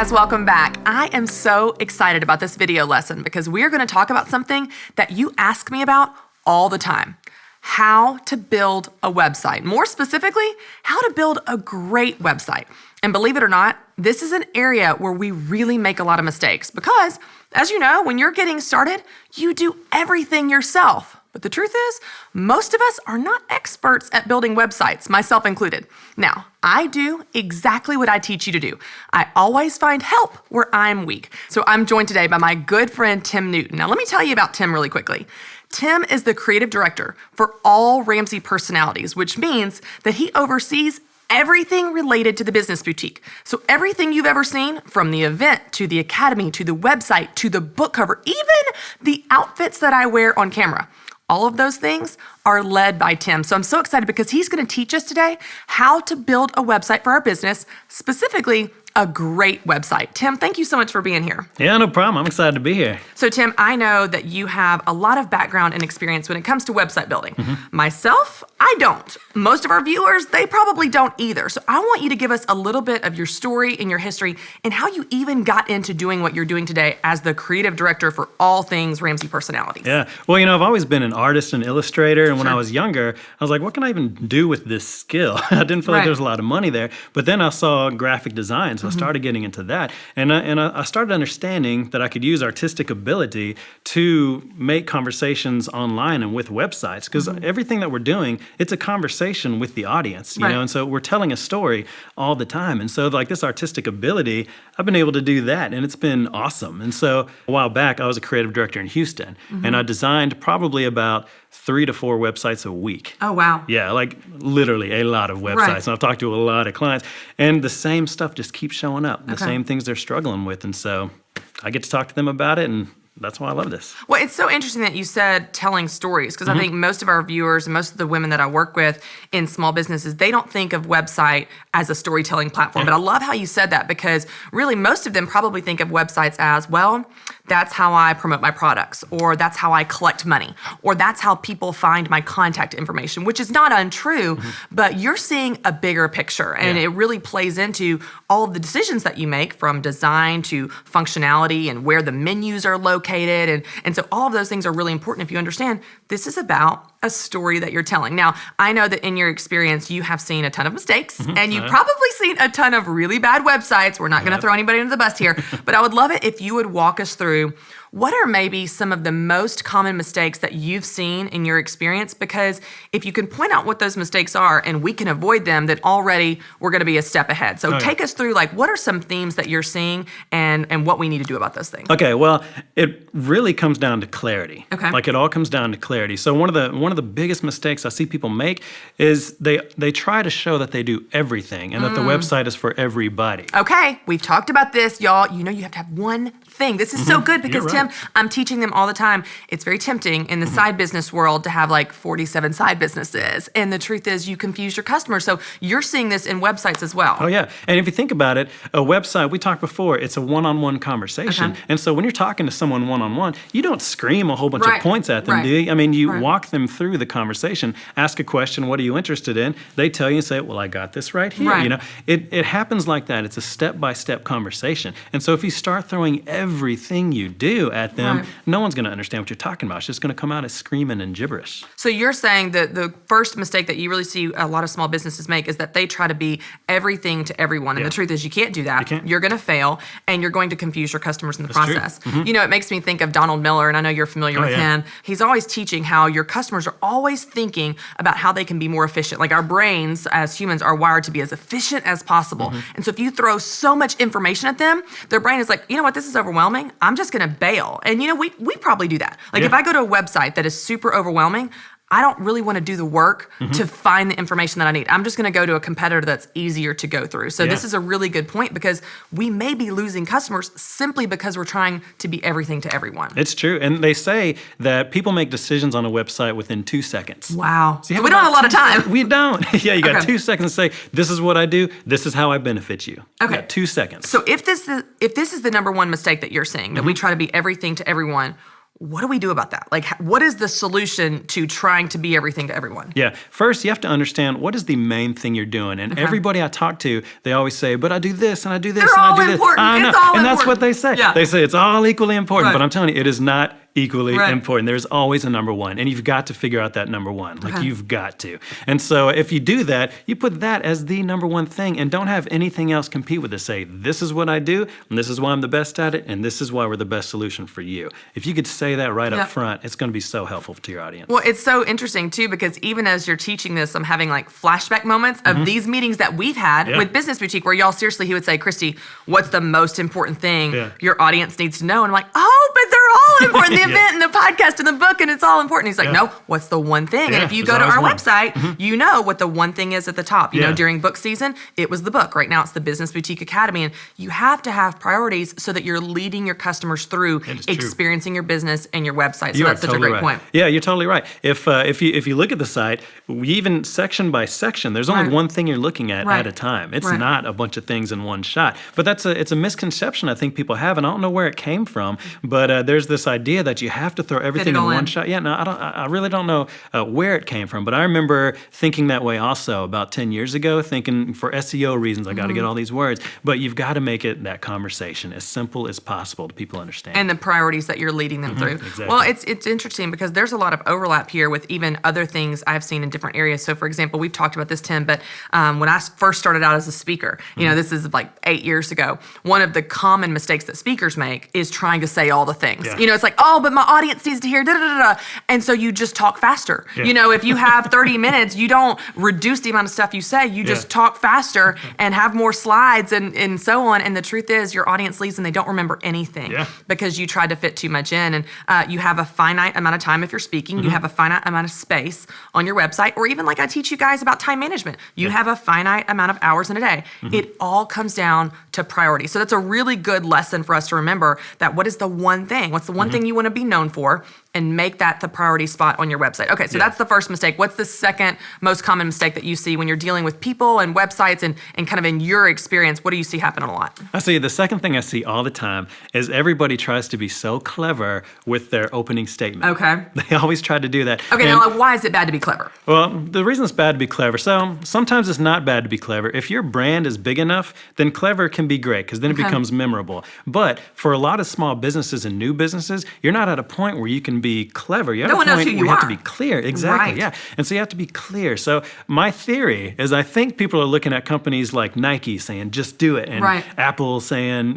guys, welcome back. I am so excited about this video lesson because we are going to talk about something that you ask me about all the time. How to build a website. More specifically, how to build a great website. And believe it or not, this is an area where we really make a lot of mistakes because, as you know, when you're getting started, you do everything yourself. But the truth is, most of us are not experts at building websites, myself included. Now, I do exactly what I teach you to do. I always find help where I'm weak. So I'm joined today by my good friend, Tim Newton. Now, let me tell you about Tim really quickly. Tim is the creative director for all Ramsey personalities, which means that he oversees everything related to the business boutique. So everything you've ever seen, from the event to the academy to the website to the book cover, even the outfits that I wear on camera, all of those things are led by Tim. So I'm so excited because he's going to teach us today how to build a website for our business, specifically a great website. Tim, thank you so much for being here. Yeah, no problem. I'm excited to be here. So Tim, I know that you have a lot of background and experience when it comes to website building. Myself, I don't. Most of our viewers, they probably don't either. So I want you to give us a little bit of your story and your history and how you even got into doing what you're doing today as the creative director for all things Ramsey personalities. Yeah. Well, I've always been an artist and illustrator. And when I was younger, I was like, what can I even do with this skill? I didn't feel like there was a lot of money there. But then I saw graphic design. So I started getting into that. And I started understanding that I could use artistic ability to make conversations online and with websites. Because everything that we're doing, it's a conversation with the audience, you know? And so we're telling a story all the time. And so like this artistic ability, I've been able to do that. And it's been awesome. And so a while back, I was a creative director in Houston. And I designed probably about 3 to 4 websites a week. Oh, wow. Yeah, like literally a lot of websites. And I've talked to a lot of clients. And the same stuff just keeps showing up. The same things they're struggling with. And so I get to talk to them about it, and that's why I love this. Well, it's so interesting that you said telling stories, because I think most of our viewers and most of the women that I work with in small businesses, they don't think of website as a storytelling platform. But I love how you said that, because really most of them probably think of websites as, well, that's how I promote my products, or that's how I collect money, or that's how people find my contact information, which is not untrue, but you're seeing a bigger picture, and it really plays into all of the decisions that you make, from design to functionality and where the menus are located. And so all of those things are really important if you understand this is about a story that you're telling. Now, I know that in your experience, you have seen a ton of mistakes, and you've probably seen a ton of really bad websites. We're not going to throw anybody under the bus here, but I would love it if you would walk us through what are maybe some of the most common mistakes that you've seen in your experience, because if you can point out what those mistakes are and we can avoid them, then already we're going to be a step ahead. So take us through, like, what are some themes that you're seeing and what we need to do about those things? Okay, well, it really comes down to clarity. Okay. Like, it all comes down to clarity. So one of the biggest mistakes I see people make is they try to show that they do everything and that the website is for everybody. Okay, we've talked about this, y'all. You know you have to have one thing. This is so good because, Tim, I'm teaching them all the time. It's very tempting in the side business world to have like 47 side businesses. And the truth is you confuse your customers. So you're seeing this in websites as well. Oh, yeah. And if you think about it, a website, we talked before, it's a one-on-one conversation. And so when you're talking to someone one-on-one, you don't scream a whole bunch of points at them, do you? I mean, you walk them through the conversation, ask a question, what are you interested in? They tell you and say, well, I got this right here. You know, it happens like that. It's a step-by-step conversation. And so if you start throwing everything you do at them, no one's going to understand what you're talking about. It's just going to come out as screaming and gibberish. So you're saying that the first mistake that you really see a lot of small businesses make is that they try to be everything to everyone. And the truth is you can't do that. You can't. You're going to fail, and you're going to confuse your customers in the process. You know, it makes me think of Donald Miller, and I know you're familiar with him. He's always teaching how your customers are always thinking about how they can be more efficient. Like, our brains as humans are wired to be as efficient as possible. And so if you throw so much information at them, their brain is like, you know what, this is overwhelming. I'm just going to bail. And, you know, we probably do that. Like, if I go to a website that is super overwhelming, I don't really want to do the work to find the information that I need. I'm just going to go to a competitor that's easier to go through. So this is a really good point, because we may be losing customers simply because we're trying to be everything to everyone. It's true. And they say that people make decisions on a website within 2 seconds. Wow. So we don't have a lot of time. We don't. Yeah, you got 2 seconds to say, this is what I do. This is how I benefit you. Okay. You got 2 seconds. So if this is the number one mistake that you're seeing, that we try to be everything to everyone, what do we do about that? Like, what is the solution to trying to be everything to everyone? Yeah. First, you have to understand what is the main thing you're doing. And everybody I talk to, they always say, but I do this and I do this They're and all I do this. important. I know. It's all and that's important. what they say. Yeah. They say it's all equally important. Right. But I'm telling you, it is not equally Right. important. There's always a number one. And you've got to figure out that number one. Like you've got to. And so if you do that, you put that as the number one thing and don't have anything else compete with it. Say, this is what I do, and this is why I'm the best at it, and this is why we're the best solution for you. If you could say that right up front, it's going to be so helpful to your audience. Well, it's so interesting too, because even as you're teaching this, I'm having like flashback moments of these meetings that we've had with Business Boutique, where y'all seriously, he would say, Christy, what's the most important thing your audience needs to know? And I'm like, oh, but they're all important. The event and the podcast and the book, and it's all important. He's like, no, what's the one thing? And if you go to our website, you know what the one thing is at the top. You know, during book season, it was the book. Right now, it's the Business Boutique Academy. And you have to have priorities so that you're leading your customers through experiencing your business and your website. So that's such a great point. Yeah, you're totally right. If you look at the site, even section by section, there's only one thing you're looking at a time. It's not a bunch of things in one shot. But it's a misconception I think people have, and I don't know where it came from. But there's this idea that you have to throw everything in one shot. Yeah, no, I really don't know where it came from. But I remember thinking that way also about 10 years ago, thinking for SEO reasons, I got to get all these words. But you've got to make it that conversation as simple as possible to people understand. And the priorities that you're leading them through. Exactly. Well, it's interesting because there's a lot of overlap here with even other things I've seen in different areas. So, for example, we've talked about this, Tim, but when I first started out as a speaker, you know, this is like 8 years ago, one of the common mistakes that speakers make is trying to say all the things. You know, it's like, oh, but my audience needs to hear da-da-da-da. And so you just talk faster. You know, if you have 30 minutes, you don't reduce the amount of stuff you say. You just talk faster and have more slides and so on. And the truth is your audience leaves and they don't remember anything because you tried to fit too much in. And you have a finite amount of time if you're speaking. You have a finite amount of space on your website. Or even like I teach you guys about time management. You have a finite amount of hours in a day. It all comes down to priority. So that's a really good lesson for us to remember that what is the one thing? What's the one thing you want to be known for? And make that the priority spot on your website. Okay, so that's the first mistake. What's the second most common mistake that you see when you're dealing with people and websites and kind of in your experience? What do you see happening a lot? I see the second thing I see all the time is everybody tries to be so clever with their opening statement. Okay. They always try to do that. Okay, now why is it bad to be clever? Well, the reason it's bad to be clever, so sometimes it's not bad to be clever. If your brand is big enough, then clever can be great because then it becomes memorable. But for a lot of small businesses and new businesses, you're not at a point where you can be clever. You're at a point where you have to be clear. Exactly, yeah. And so you have to be clear. So my theory is I think people are looking at companies like Nike saying, just do it. And Apple saying,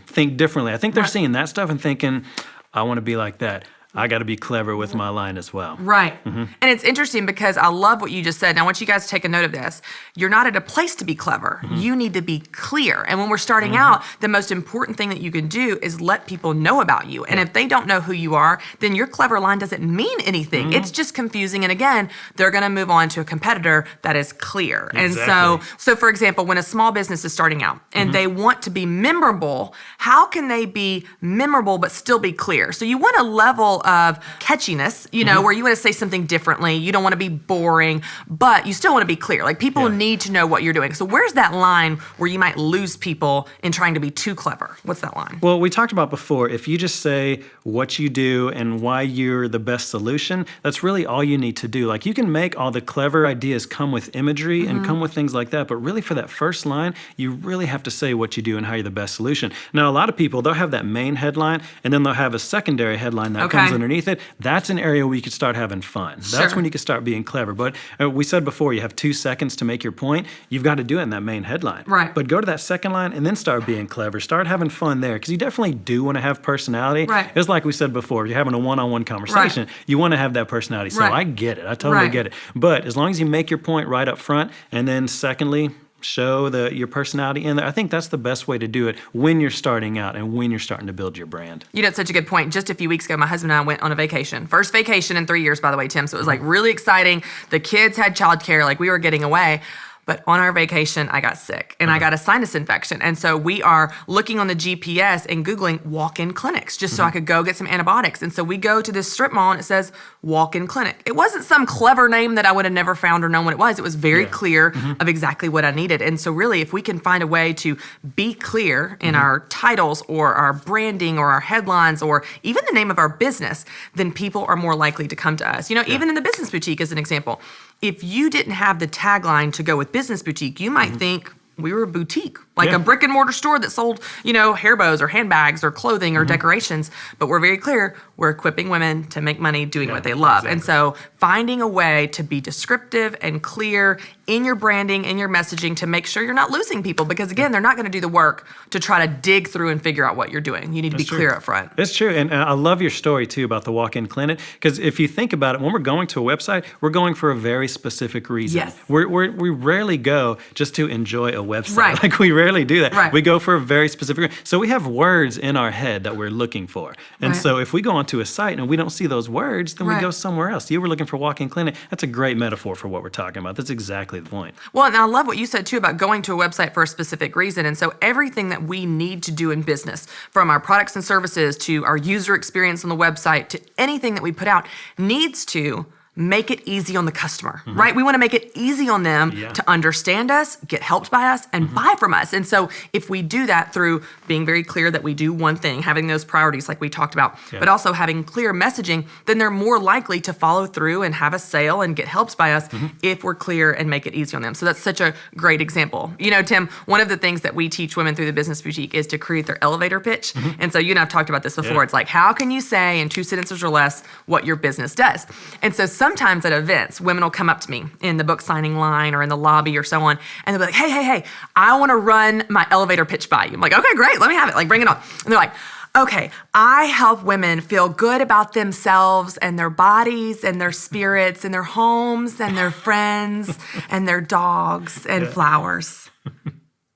think differently. I think they're seeing that stuff and thinking, I want to be like that. I got to be clever with my line as well. Right. And it's interesting because I love what you just said. And I want you guys to take a note of this. You're not at a place to be clever. You need to be clear. And when we're starting out, the most important thing that you can do is let people know about you. And if they don't know who you are, then your clever line doesn't mean anything. It's just confusing. And again, they're going to move on to a competitor that is clear. Exactly. And so for example, when a small business is starting out and they want to be memorable, how can they be memorable but still be clear? So you want a level of catchiness, you know, where you want to say something differently. You don't want to be boring, but you still want to be clear. Like people need to know what you're doing. So where's that line where you might lose people in trying to be too clever? What's that line? Well, we talked about before, if you just say what you do and why you're the best solution, that's really all you need to do. Like you can make all the clever ideas come with imagery and come with things like that, but really for that first line, you really have to say what you do and how you're the best solution. Now, a lot of people, they'll have that main headline and then they'll have a secondary headline that comes underneath it. That's an area where you could start having fun. That's when you can start being clever. But we said before, you have 2 seconds to make your point. You've got to do it in that main headline. Right. But go to that second line and then start being clever. Start having fun there because you definitely do want to have personality. Right. It's like we said before, if you're having a one-on-one conversation, you want to have that personality. So I get it. I totally get it. But as long as you make your point right up front and then secondly, show your personality in there. I think that's the best way to do it when you're starting out and when you're starting to build your brand. You know, it's such a good point. Just a few weeks ago, my husband and I went on a vacation. First vacation in 3 years, by the way, Tim. So it was like really exciting. The kids had childcare, like we were getting away. But on our vacation, I got sick and I got a sinus infection. And so we are looking on the GPS and Googling walk-in clinics just so I could go get some antibiotics. And so we go to this strip mall and it says walk-in clinic. It wasn't some clever name that I would have never found or known what it was. It was very clear of exactly what I needed. And so really, if we can find a way to be clear in our titles or our branding or our headlines or even the name of our business, then people are more likely to come to us. You know, even in the business boutique as an example, if you didn't have the tagline to go with business boutique, you might think we were a boutique, like a brick and mortar store that sold, you know, hair bows or handbags or clothing or decorations. But we're very clear, we're equipping women to make money doing what they love. And so finding a way to be descriptive and clear in your branding, in your messaging to make sure you're not losing people. Because again, they're not going to do the work to try to dig through and figure out what you're doing. You need to be clear up front. It's true. And I love your story too about the walk-in clinic. Because if you think about it, when we're going to a website, we're going for a very specific reason. Yes. We rarely go just to enjoy a website. Right. Like we rarely do that. Right. We go for a very specific reason. So we have words in our head that we're looking for. And so if we go onto a site and we don't see those words, then we go somewhere else. You were looking for walk-in clinic. That's a great metaphor for what we're talking about. That's exactly the point. Well, and I love what you said too about going to a website for a specific reason. And so everything that we need to do in business, from our products and services to our user experience on the website to anything that we put out, needs to make it easy on the customer, right? We want to make it easy on them to understand us, get helped by us, and buy from us. And so if we do that through being very clear that we do one thing, having those priorities like we talked about, but also having clear messaging, then they're more likely to follow through and have a sale and get helped by us if we're clear and make it easy on them. So that's such a great example. You know, Tim, one of the things that we teach women through the Business Boutique is to create their elevator pitch. And so you and I have talked about this before. It's like, how can you say in 2 sentences or less what your business does? And so sometimes at events, women will come up to me in the book signing line or in the lobby or so on, and they'll be like, hey, I want to run my elevator pitch by you. I'm like, okay, great, let me have it. Like, bring it on. And they're like, okay, I help women feel good about themselves and their bodies and their spirits and their homes and their friends and their dogs and flowers.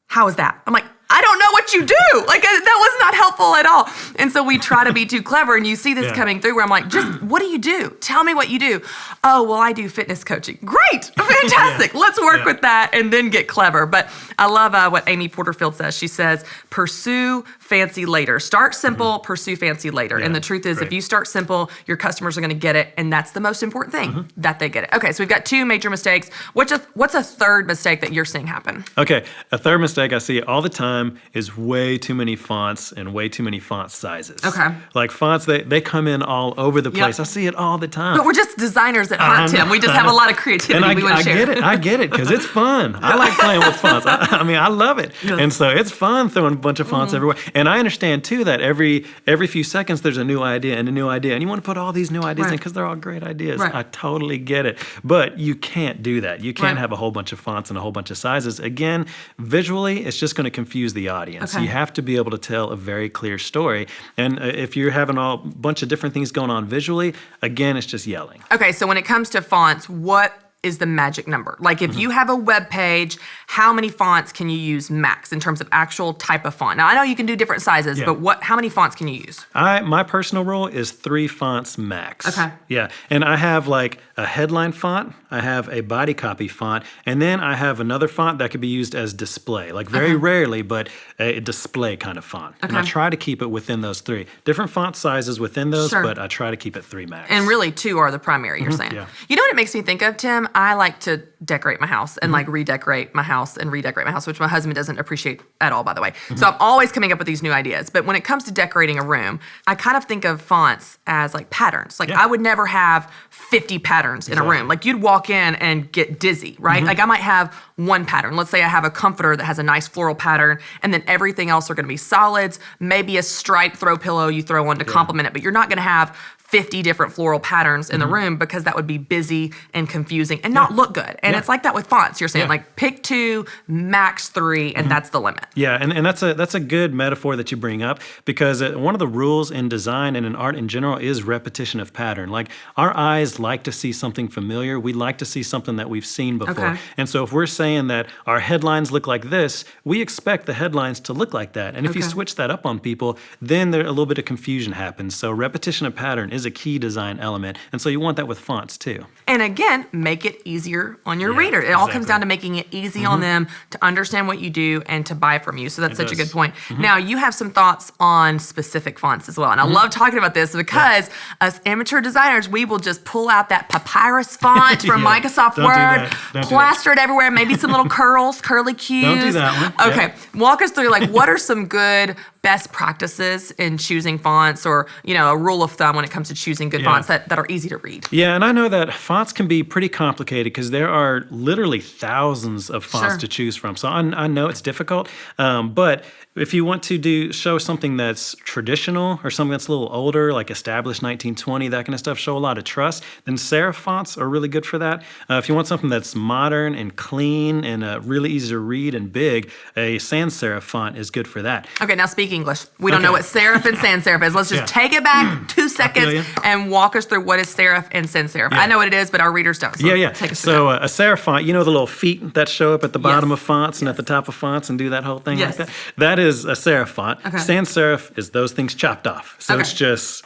How is that? I'm like, I don't know what you do. Like, that was not helpful at all. And so we try to be too clever. And you see this coming through where I'm like, just what do you do? Tell me what you do. Oh, well, I do fitness coaching. Great. Fantastic. Let's work with that and then get clever. But I love what Amy Porterfield says. She says, pursue fancy later. Start simple, pursue fancy later. And the truth is, if you start simple, your customers are going to get it. And that's the most important thing, that they get it. Okay, so we've got 2 major mistakes. What's a third mistake that you're seeing happen? Okay, a third mistake I see all the time is way too many fonts and way too many font sizes. Okay. Like fonts, they come in all over the place. I see it all the time. But we're just designers at heart, Tim. We just have a lot of creativity and we want to share. I get it, because it's fun. I like playing with fonts. I mean, I love it. Yes. And so it's fun throwing a bunch of fonts everywhere. And I understand, too, that every few seconds there's a new idea and a new idea. And you want to put all these new ideas in because they're all great ideas. Right. I totally get it. But you can't do that. You can't have a whole bunch of fonts and a whole bunch of sizes. Again, visually, it's just going to confuse the audience. Okay. You have to be able to tell a very clear story. And if you're having a bunch of different things going on visually, again, it's just yelling. Okay, so when it comes to fonts, what is the magic number? Like if you have a web page, how many fonts can you use max in terms of actual type of font? Now I know you can do different sizes, but how many fonts can you use? My personal rule is 3 fonts max. Okay. Yeah, and I have like a headline font, I have a body copy font, and then I have another font that could be used as display, like very rarely, but a display kind of font. And I try to keep it within those 3. Different font sizes within those, but I try to keep it 3 max. And really 2 are the primary, you're saying. Yeah. You know what it makes me think of, Tim? I like to decorate my house and like redecorate my house, which my husband doesn't appreciate at all, by the way. So I'm always coming up with these new ideas. But when it comes to decorating a room, I kind of think of fonts as like patterns. Like I would never have 50 patterns in a room. Like you'd walk in and get dizzy, right? Like I might have one pattern. Let's say I have a comforter that has a nice floral pattern, and then everything else are going to be solids, maybe a striped throw pillow you throw on to complement it, but you're not going to have 50 different floral patterns in the room because that would be busy and confusing and not look good. And it's like that with fonts. You're saying like pick 2, max 3, and that's the limit. Yeah, and that's a good metaphor that you bring up, because one of the rules in design and in art in general is repetition of pattern. Like our eyes like to see something familiar. We like to see something that we've seen before. Okay. And so if we're saying that our headlines look like this, we expect the headlines to look like that. And if you switch that up on people, then there a little bit of confusion happens. So repetition of pattern is a key design element. And so you want that with fonts too. And again, make it easier on your reader. It all comes down to making it easy on them to understand what you do and to buy from you. So that's such a good point. Now, you have some thoughts on specific fonts as well. And I love talking about this because us amateur designers, we will just pull out that papyrus font from Microsoft Word, plaster it everywhere, maybe some little curly cues. Don't do that one. Okay, walk us through like what are some good best practices in choosing fonts, or a rule of thumb when it comes to choosing good fonts that are easy to read. Yeah, and I know that fonts can be pretty complicated because there are literally thousands of fonts to choose from. So I know it's difficult, but if you want to show something that's traditional or something that's a little older, like established 1920, that kind of stuff, show a lot of trust, then serif fonts are really good for that. If you want something that's modern and clean and really easy to read and big, a sans serif font is good for that. Okay, now speak English. We don't know what serif and sans serif is. Let's just take it back 2 seconds and walk us through what is serif and sans serif. I know what it is, but our readers don't. So take us through that. A serif font, the little feet that show up at the bottom of fonts and at the top of fonts and do that whole thing like that? That is a serif font. Sans serif is those things chopped off. So it's just...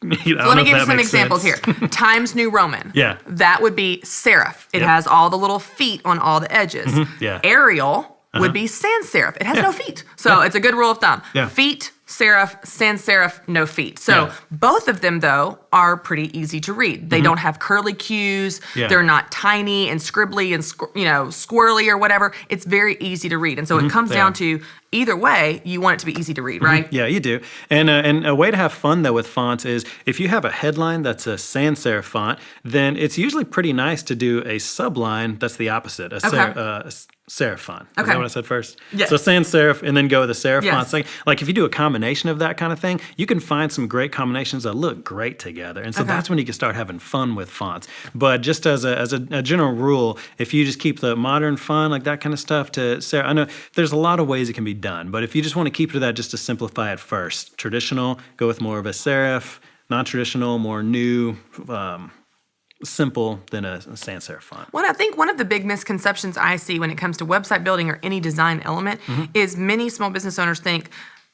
So let me give you some examples here. Times New Roman. That would be serif. It has all the little feet on all the edges. Arial would be sans serif. It has no feet. So it's a good rule of thumb. Feet, serif, sans serif, no feet. So both of them, though, are pretty easy to read. They don't have curly cues. They're not tiny and scribbly and squirrely or whatever. It's very easy to read. And so it comes down to either way, you want it to be easy to read, right? Yeah, you do. And a way to have fun, though, with fonts is if you have a headline that's a sans serif font, then it's usually pretty nice to do a subline that's the opposite, a serif font. Is that what I said first? Yes. So sans serif and then go with the serif font. So, like if you do a combination of that kind of thing, you can find some great combinations that look great together. And so that's when you can start having fun with fonts. But just as a general rule, if you just keep the modern fun, like that kind of stuff to serif, I know there's a lot of ways it can be done. But if you just want to keep to that just to simplify it first, traditional, go with more of a serif, non-traditional, more new, simple than a sans serif font. Well, I think one of the big misconceptions I see when it comes to website building or any design element is many small business owners think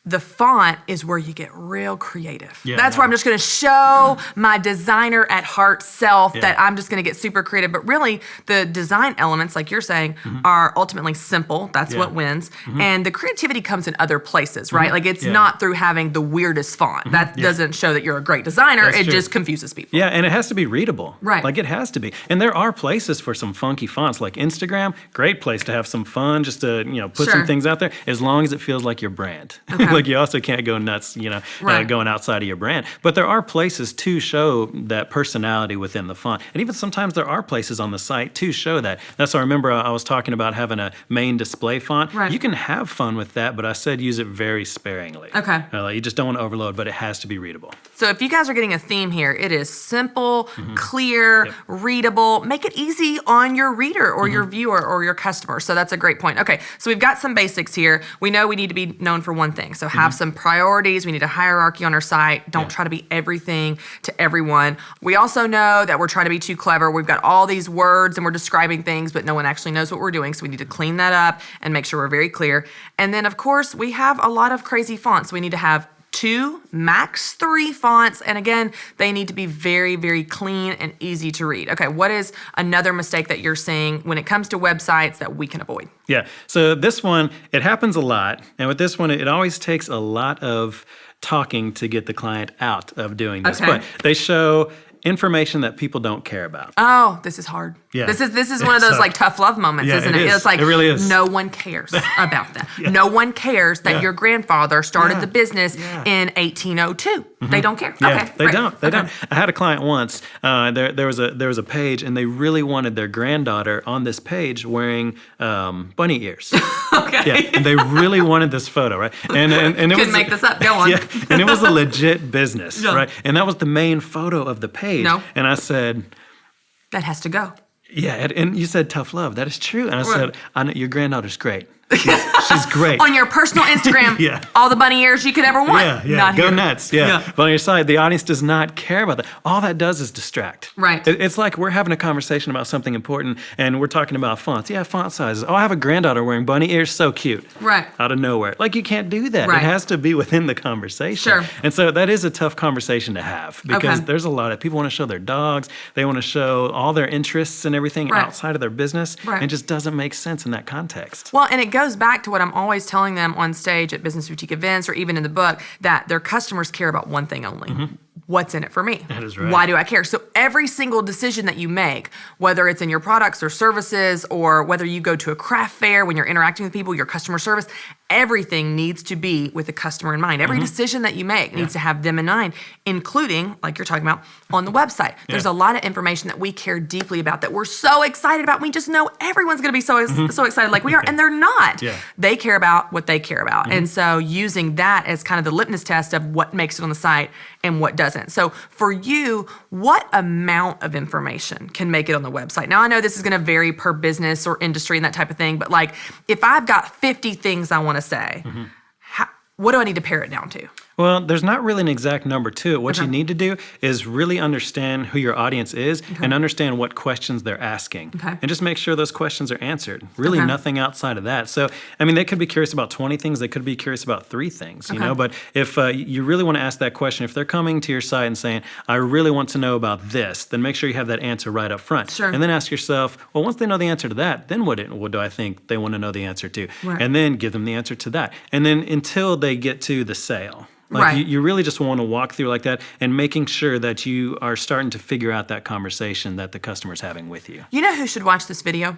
the font is where you get real creative. That's where I'm just going to show my designer at heart self that I'm just going to get super creative. But really, the design elements, like you're saying, are ultimately simple. That's what wins. And the creativity comes in other places, right? Like it's not through having the weirdest font. That doesn't show that you're a great designer. It just confuses people. Yeah, and it has to be readable. Right. Like it has to be. And there are places for some funky fonts, like Instagram, great place to have some fun, just to put some things out there, as long as it feels like your brand. Like you also can't go nuts, going outside of your brand. But there are places to show that personality within the font. And even sometimes there are places on the site to show that. That's why I remember I was talking about having a main display font. You can have fun with that, but I said use it very sparingly. You just don't want to overload, but it has to be readable. So if you guys are getting a theme here, it is simple, clear, readable. Make it easy on your reader or your viewer or your customer. So that's a great point. Okay, so we've got some basics here. We know we need to be known for one thing. So have some priorities. We need a hierarchy on our site. Don't try to be everything to everyone. We also know that we're trying to be too clever. We've got all these words and we're describing things, but no one actually knows what we're doing. So we need to clean that up and make sure we're very clear. And then, of course, we have a lot of crazy fonts. We need to have 2, max 3 fonts. And again, they need to be very, very clean and easy to read. Okay, what is another mistake that you're seeing when it comes to websites that we can avoid? Yeah, so this one, it happens a lot. And with this one, it always takes a lot of talking to get the client out of doing this. But they show information that people don't care about. Oh, this is hard. Yeah. This is one of those like tough love moments, isn't it? It's like it really is. No one cares about that. No one cares that your grandfather started the business in 1802. They don't care. Yeah, they don't. They don't. I had a client once. There was a page, and they really wanted their granddaughter on this page wearing bunny ears. Yeah, and they really wanted this photo, right? And it couldn't make this up. Go on. Yeah, and it was a legit business, right? And that was the main photo of the page. No. And I said, that has to go. Yeah, and you said tough love. That is true. And I said, I know your granddaughter's great. She's great. On your personal Instagram, Yeah. all the bunny ears you could ever want. Yeah. Not Go here. nuts. Yeah. But on your side, the audience does not care about that. All that does is distract. Right. It's like we're having a conversation about something important and we're talking about fonts. Yeah, font sizes. Oh, I have a granddaughter wearing bunny ears. So cute. Right. Out of nowhere. Like, you can't do that. Right. It has to be within the conversation. Sure. And so that is a tough conversation to have because Okay. there's a lot of people want to show their dogs. They want to show all their interests and everything Right. outside of their business. Right. And it just doesn't make sense in that context. Well, and it goes back to what I'm always telling them on stage at business boutique events or even in the book, that their customers care about one thing only. What's in it for me? That is right. Why do I care? So every single decision that you make, whether it's in your products or services, or whether you go to a craft fair when you're interacting with people, your customer service, everything needs to be with the customer in mind. Every decision that you make needs to have them in mind, including, like you're talking about, on the website. There's a lot of information that we care deeply about that we're so excited about. We just know everyone's going to be so excited like we are, and they're not. Yeah. They care about what they care about. And so using that as kind of the litmus test of what makes it on the site and what doesn't. So for you, what amount of information can make it on the website? Now, I know this is going to vary per business or industry and that type of thing, but like if I've got 50 things I want to say, what do I need to pare it down to? Well, there's not really an exact number to it. What Okay. you need to do is really understand who your audience is and understand what questions they're asking. Okay. And just make sure those questions are answered. Really Okay. nothing outside of that. So, I mean, they could be curious about 20 things. They could be curious about 3 things, you know. But if you really want to ask that question, if they're coming to your site and saying, I really want to know about this, then make sure you have that answer right up front. Sure. And then ask yourself, well, once they know the answer to that, then what do I think they want to know the answer to? Right. And then give them the answer to that. And then until they get to the sale. Like Right. you really just want to walk through like that and making sure that you are starting to figure out that conversation that the customer's having with you. You know who should watch this video?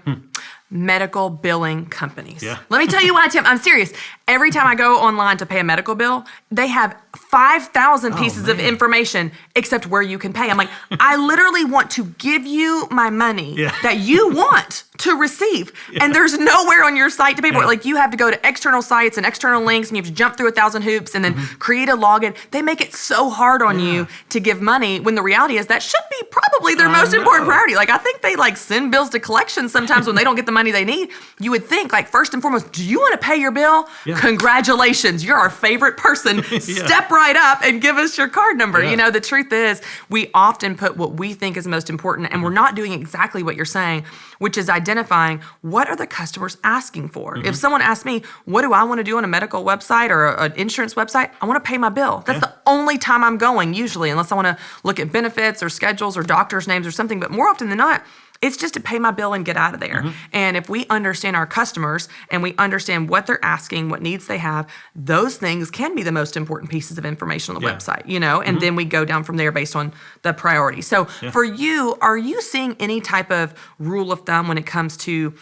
Medical billing companies. Yeah. Let me tell you why, Tim. I'm serious. Every time I go online to pay a medical bill, they have 5,000 pieces of information except where you can pay. I'm like, I literally want to give you my money that you want to receive. And there's nowhere on your site to pay for it. Like, you have to go to external sites and external links and you have to jump through 1,000 hoops and then create a login. They make it so hard on you to give money when the reality is that should be probably their most important priority. Like, I think they like send bills to collections sometimes when they don't get the money they need. You would think, like, first and foremost, do you want to pay your bill? Congratulations, you're our favorite person. Step right up and give us your card number. You know, the truth is we often put what we think is most important and we're not doing exactly what you're saying, which is identifying what are the customers asking for. If someone asks me, what do I want to do on a medical website or an insurance website? I want to pay my bill. That's the only time I'm going usually, unless I want to look at benefits or schedules or doctors' names or something. But more often than not, it's just to pay my bill and get out of there. And if we understand our customers and we understand what they're asking, what needs they have, those things can be the most important pieces of information on the website, you know, and then we go down from there based on the priority. So for you, are you seeing any type of rule of thumb when it comes to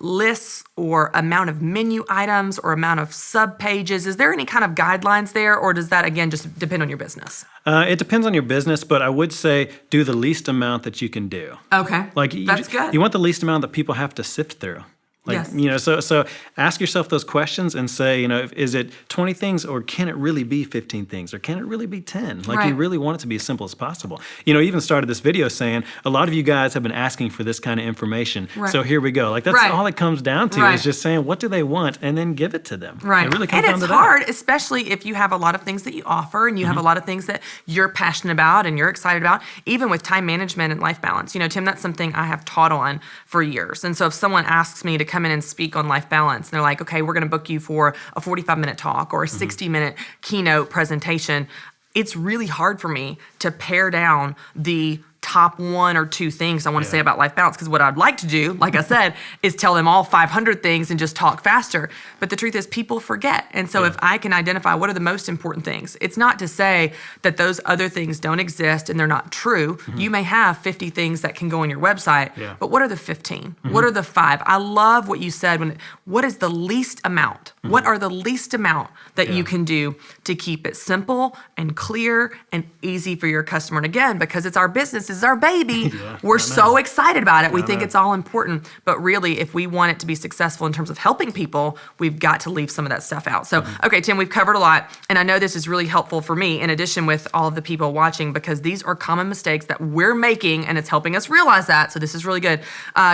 lists or amount of menu items or amount of sub pages? Is there any kind of guidelines there, or does that again just depend on your business? It depends on your business, but I would say do the least amount that you can do. Okay, Like that's good. You want the least amount that people have to sift through. Like, Yes. you know, so ask yourself those questions and say, you know, is it 20 things or can it really be 15 things or can it really be 10? Like, Right. you really want it to be as simple as possible. You know, even started this video saying a lot of you guys have been asking for this kind of information. Right. So here we go. Like, that's Right. all it comes down to Right. is just saying, what do they want? And then give it to them. Right. It really comes And down it's to that. hard, especially if you have a lot of things that you offer and you have a lot of things that you're passionate about and you're excited about, even with time management and life balance. You know, Tim, that's something I have taught on for years. And so if someone asks me to come in and speak on life balance, and they're like, okay, we're going to book you for a 45-minute talk or a 60-minute keynote presentation, it's really hard for me to pare down the top 1 or 2 things I want to say about life balance, because what I'd like to do, like I said, is tell them all 500 things and just talk faster. But the truth is people forget. And so if I can identify what are the most important things, it's not to say that those other things don't exist and they're not true. You may have 50 things that can go on your website, but what are the 15? What are the 5? I love what you said. What is the least amount? What are the least amount that you can do to keep it simple and clear and easy for your customer? And again, because it's our business, is our baby. We're so excited about it. We think it's all important. But really, if we want it to be successful in terms of helping people, we've got to leave some of that stuff out. So, okay, Tim, we've covered a lot. And I know this is really helpful for me, in addition with all of the people watching, because these are common mistakes that we're making, and it's helping us realize that. So this is really good.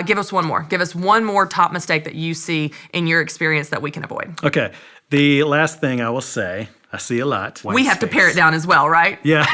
Give us one more. Give us one more top mistake that you see in your experience that we can avoid. Okay. The last thing I will say, I see a lot. We have to pare it down as well, right? Yeah.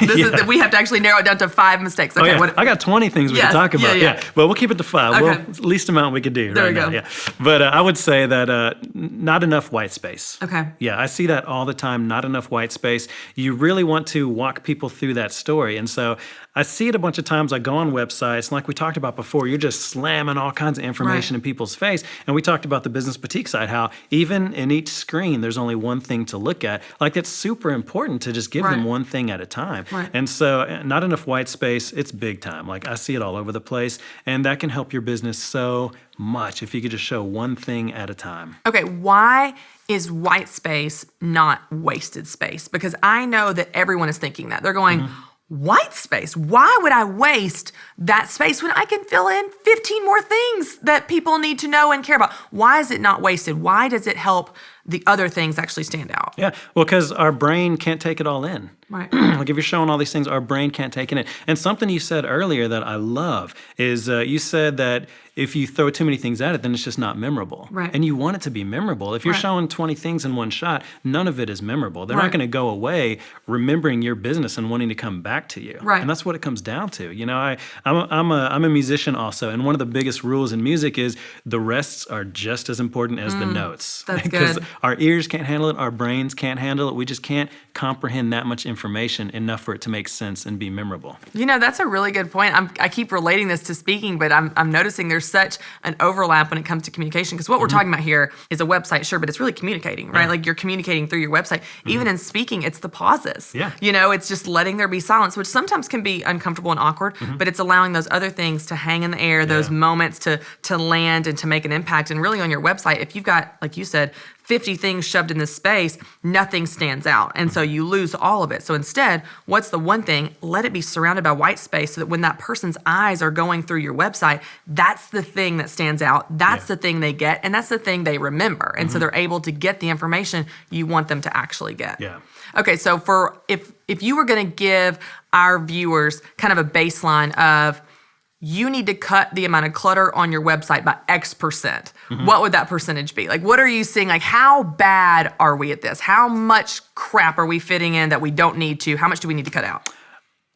We have to actually narrow it down to 5 mistakes. Okay, I got 20 things we can talk about. Yeah. But we'll keep it to 5. Okay. Well, least amount we could do there right now. Yeah. But I would say that not enough white space. Okay. Yeah, I see that all the time, not enough white space. You really want to walk people through that story. And so I see it a bunch of times. I go on websites, and like we talked about before, you're just slamming all kinds of information in people's face. And we talked about the business boutique side, how even in each screen, there's only one thing to look at. Like, it's super important to just give them one thing at a time. Right. And so not enough white space, it's big time. Like, I see it all over the place. And that can help your business so much if you could just show one thing at a time. Okay, why is white space not wasted space? Because I know that everyone is thinking that. They're going, white space? Why would I waste that space when I can fill in 15 more things that people need to know and care about? Why is it not wasted? Why does it help the other things actually stand out? Yeah, well, because our brain can't take it all in. Right. Like, if you're showing all these things, our brain can't take it in. And something you said earlier that I love is you said that if you throw too many things at it, then it's just not memorable. Right. And you want it to be memorable. If you're showing 20 things in one shot, none of it is memorable. They're not going to go away remembering your business and wanting to come back to you. Right. And that's what it comes down to. You know, I'm a musician also, and one of the biggest rules in music is the rests are just as important as the notes. That's because good. Our ears can't handle it, our brains can't handle it. We just can't comprehend that much information enough for it to make sense and be memorable. You know, that's a really good point. I keep relating this to speaking, but I'm noticing there's such an overlap when it comes to communication, because what we're talking about here is a website, sure, but it's really communicating, right? Like, you're communicating through your website. Even in speaking, it's the pauses. Yeah. You know, it's just letting there be silence, which sometimes can be uncomfortable and awkward, but it's allowing those other things to hang in the air, those moments to land and to make an impact. And really, on your website, if you've got, like you said, 50 things shoved in this space, nothing stands out. And so you lose all of it. So instead, what's the one thing? Let it be surrounded by white space so that when that person's eyes are going through your website, that's the thing that stands out. That's the thing they get. And that's the thing they remember. And so they're able to get the information you want them to actually get. Yeah. Okay, so if you were going to give our viewers kind of a baseline of, you need to cut the amount of clutter on your website by X%. What would that percentage be? Like, what are you seeing? Like, how bad are we at this? How much crap are we fitting in that we don't need to? How much do we need to cut out?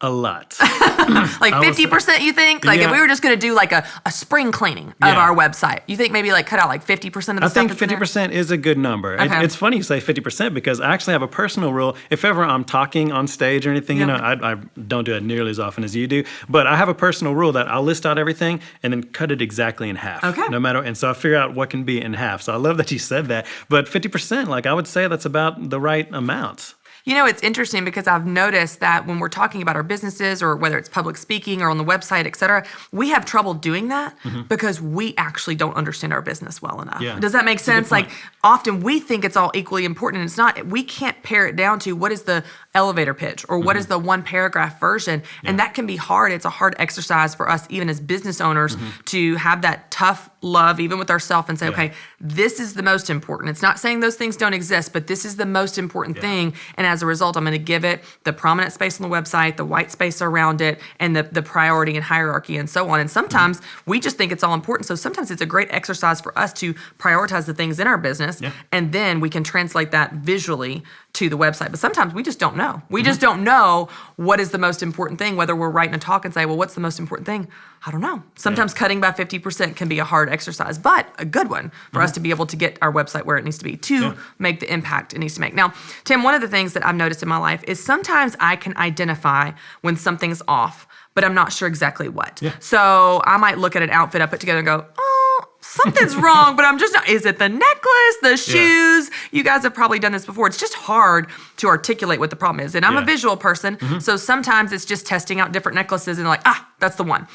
A lot. Like 50%, you think? Like, if we were just going to do like a spring cleaning of our website, you think maybe like cut out like 50% of the stuff? I think 50% is a good number. Okay. It's funny you say 50% because I actually have a personal rule. If ever I'm talking on stage or anything, you know, I don't do it nearly as often as you do, but I have a personal rule that I'll list out everything and then cut it exactly in half. Okay. No matter, and so I figure out what can be in half. So I love that you said that. But 50%, like, I would say that's about the right amount. You know, it's interesting because I've noticed that when we're talking about our businesses, or whether it's public speaking or on the website, et cetera, we have trouble doing that because we actually don't understand our business well enough. Yeah. Does that make sense? Like, often we think it's all equally important, and it's not. We can't pare it down to what is the elevator pitch or what is the one paragraph version. And that can be hard. It's a hard exercise for us, even as business owners, to have that tough love, even with ourselves, and say, okay, this is the most important. It's not saying those things don't exist, but this is the most important thing. And as a result, I'm going to give it the prominent space on the website, the white space around it, and the priority and hierarchy and so on. And sometimes we just think it's all important. So sometimes it's a great exercise for us to prioritize the things in our business, and then we can translate that visually to the website. But sometimes we just don't know. We just don't know what is the most important thing, whether we're writing a talk and say, well, what's the most important thing? I don't know. Sometimes cutting by 50% can be a hard exercise, but a good one for us to be able to get our website where it needs to be to make the impact it needs to make. Now, Tim, one of the things that I've noticed in my life is sometimes I can identify when something's off, but I'm not sure exactly what. So I might look at an outfit I put together and go, oh, something's wrong, but I'm just not. Is it the necklace, the shoes? You guys have probably done this before. It's just hard to articulate what the problem is. And I'm a visual person, so sometimes it's just testing out different necklaces and like, that's the one.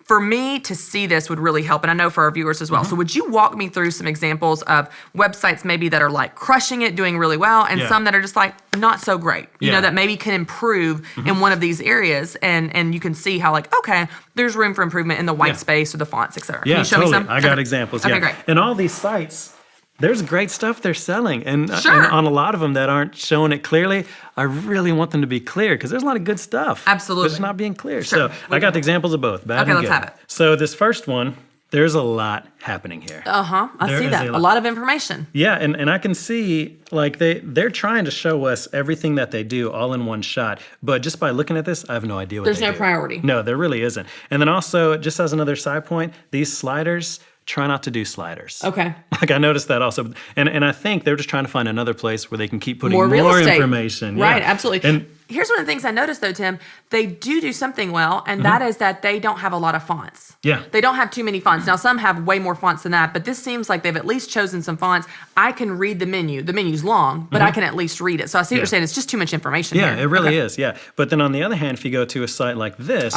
for me to see this would really help, and I know for our viewers as well. So would you walk me through some examples of websites maybe that are like crushing it, doing really well, and some that are just like not so great, you know, that maybe can improve in one of these areas, and you can see how like, okay, there's room for improvement in the white space or the fonts, et cetera. Yeah, can you show totally. me some? I got examples. Okay, great. And all these sites, there's great stuff they're selling. And on a lot of them that aren't showing it clearly, I really want them to be clear because there's a lot of good stuff. Absolutely. But it's not being clear. Sure. So I got the examples of both, bad and good. Let's have it. So this first one, there's a lot happening here. I see that. A lot of information. Yeah, and I can see like they're trying to show us everything that they do all in one shot. But just by looking at this, I have no idea what There's they no do. priority. No, there really isn't. And then also, just as another side point, these sliders, try not to do sliders. Okay. Like I noticed that also. And I think they're just trying to find another place where they can keep putting More real estate. information. Right, Yeah. absolutely. And here's one of the things I noticed though, Tim. They do something well, and that is that they don't have a lot of fonts. Yeah. They don't have too many fonts. Now, some have way more fonts than that, but this seems like they've at least chosen some fonts. I can read the menu. The menu's long, but I can at least read it. So I see what you're saying. It's just too much information yeah, here. it really is. Yeah. But then on the other hand, if you go to a site like this,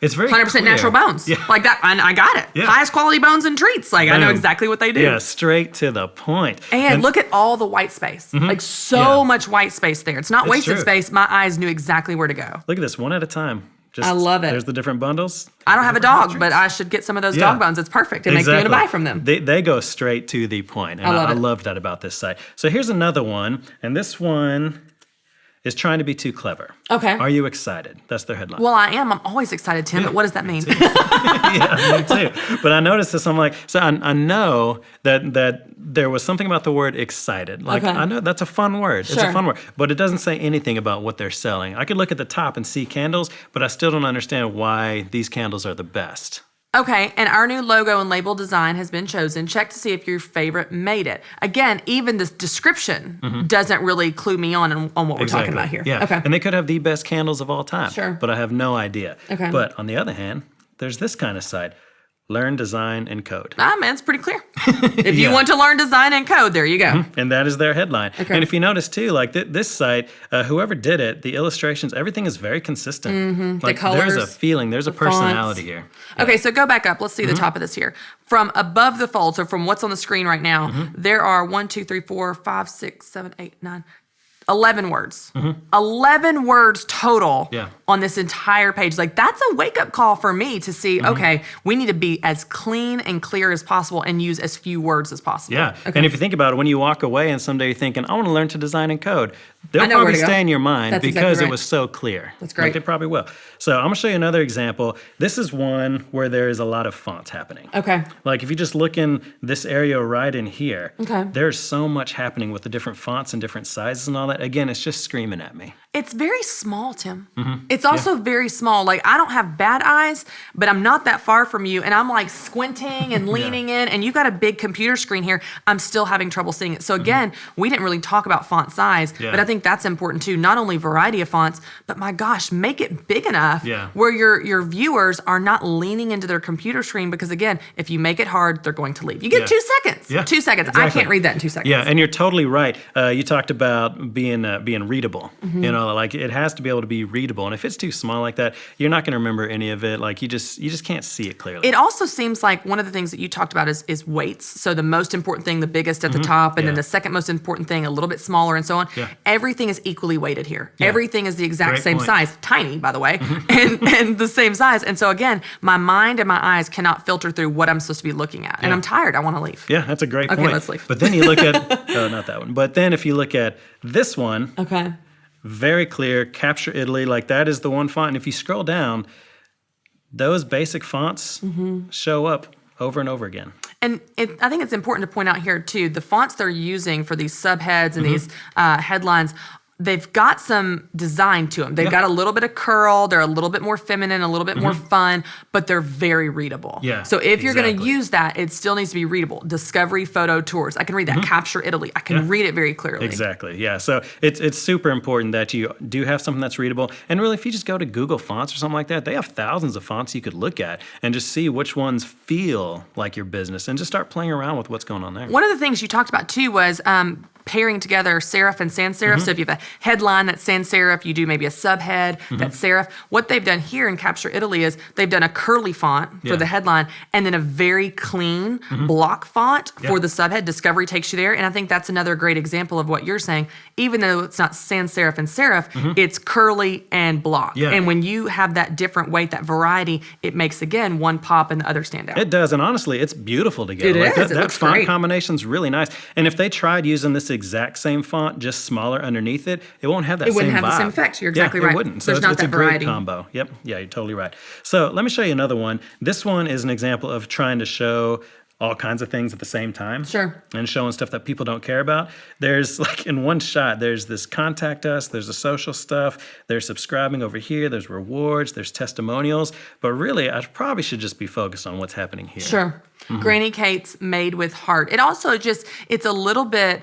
it's very 100% clear. natural bones. Yeah. Like that, I got it. Yeah. Highest quality bones and treats. Like I know Boom. exactly what they do. Yeah, straight to the point. And look at all the white space. Like so much white space there. It's not wasted true. space. My eyes knew exactly where to go. Look at this, one at a time. Just, I love it. There's the different bundles. I don't have a dog, but I should get some of those dog bones. It's perfect. It makes me want to buy from them. They go straight to the point, and I love that about this site. So here's another one, and this one is trying to be too clever. Okay. Are you excited? That's their headline. Well, I am. I'm always excited, Tim, but what does that mean? Yeah, me too. But I noticed this. I'm like, so I know that there was something about the word excited. Like I know that's a fun word. It's a fun word, but it doesn't say anything about what they're selling. I could look at the top and see candles, but I still don't understand why these candles are the best. Okay, and our new logo and label design has been chosen. Check to see if your favorite made it. Again, even this description doesn't really clue me on what we're talking about here. Yeah. Okay. And they could have the best candles of all time. Sure. But I have no idea. Okay. But on the other hand, there's this kind of site. Learn, design, and code. Man, it's pretty clear. If you want to learn design and code, there you go. And that is their headline. Okay. And if you notice too, like this site, whoever did it, the illustrations, everything is very consistent. Like the colors, there's a feeling, there's a personality here. Okay, so go back up. Let's see the top of this here. From above the fold, so from what's on the screen right now, there are 1, 2, 3, 4, 5, 6, 7, 8, 9, 11 words. 11 words total on this entire page. Like that's a wake-up call for me to see, okay, we need to be as clean and clear as possible and use as few words as possible. Yeah, Okay. and if you think about it, when you walk away and someday you're thinking, I want to learn to design and code, they'll I know where probably to go. stay in your mind That's because exactly it right. was so clear. That's great. Like they probably will. So I'm going to show you another example. This is one where there is a lot of fonts happening. Okay. Like if you just look in this area right in here, Okay. there's so much happening with the different fonts and different sizes and all that. Again, it's just screaming at me. It's very small, Tim. It's also very small. Like I don't have bad eyes, but I'm not that far from you. And I'm like squinting and leaning in, and you got a big computer screen here. I'm still having trouble seeing it. So again, we didn't really talk about font size, but I think that's important too. Not only variety of fonts, but my gosh, make it big enough where your viewers are not leaning into their computer screen, because again, if you make it hard, they're going to leave. You get 2 seconds. Yeah. 2 seconds. Exactly. I can't read that in 2 seconds. Yeah, and you're totally right. You talked about being readable. You know, like it has to be able to be readable. And if it's too small like that, you're not going to remember any of it. Like you just can't see it clearly. It also seems like one of the things that you talked about is weights. So the most important thing, the biggest at the top, and then the second most important thing, a little bit smaller, and so on. Yeah. Everything is equally weighted here. Yeah. Everything is the exact Great same point. size, tiny, by the way, and the same size. And so again, my mind and my eyes cannot filter through what I'm supposed to be looking at. And I'm tired. I want to leave. Yeah, that's a great point. Okay, let's leave. But then you look at, oh, not that one. But then if you look at this one, Okay. very clear, Capture Italy, like that is the one font. And if you scroll down, those basic fonts show up over and over again. And I think it's important to point out here too, the fonts they're using for these subheads and these headlines, they've got some design to them. They've got a little bit of curl. They're a little bit more feminine, a little bit more fun, but they're very readable. Yeah, So if you're going to exactly. use that, it still needs to be readable. Discovery Photo Tours. I can read that. Capture Italy. I can read it very clearly. Exactly. Yeah. So it's super important that you do have something that's readable. And really, if you just go to Google Fonts or something like that, they have thousands of fonts you could look at and just see which ones feel like your business and just start playing around with what's going on there. One of the things you talked about too was pairing together serif and sans serif. So if you have a headline that's sans serif, you do maybe a subhead that's serif. What they've done here in Capture Italy is they've done a curly font for the headline and then a very clean block font for the subhead. Discovery takes you there. And I think that's another great example of what you're saying. Even though it's not sans serif and serif, it's curly and block. Yeah. And when you have that different weight, that variety, it makes, again, one pop and the other stand out. It does, and honestly, it's beautiful together. It is. It That looks font great. combination's really nice. And if they tried using this exact same font, just smaller underneath it, it won't have that same vibe. It wouldn't have the same effect. You're exactly right. It wouldn't. So There's not it's that a great variety. combo. Yep. Yeah, you're totally right. So let me show you another one. This one is an example of trying to show all kinds of things at the same time. Sure. And showing stuff that people don't care about. There's like in one shot, there's this contact us, there's the social stuff, there's subscribing over here, there's rewards, there's testimonials. But really, I probably should just be focused on what's happening here. Sure. Granny Kate's made with heart. It also just, it's a little bit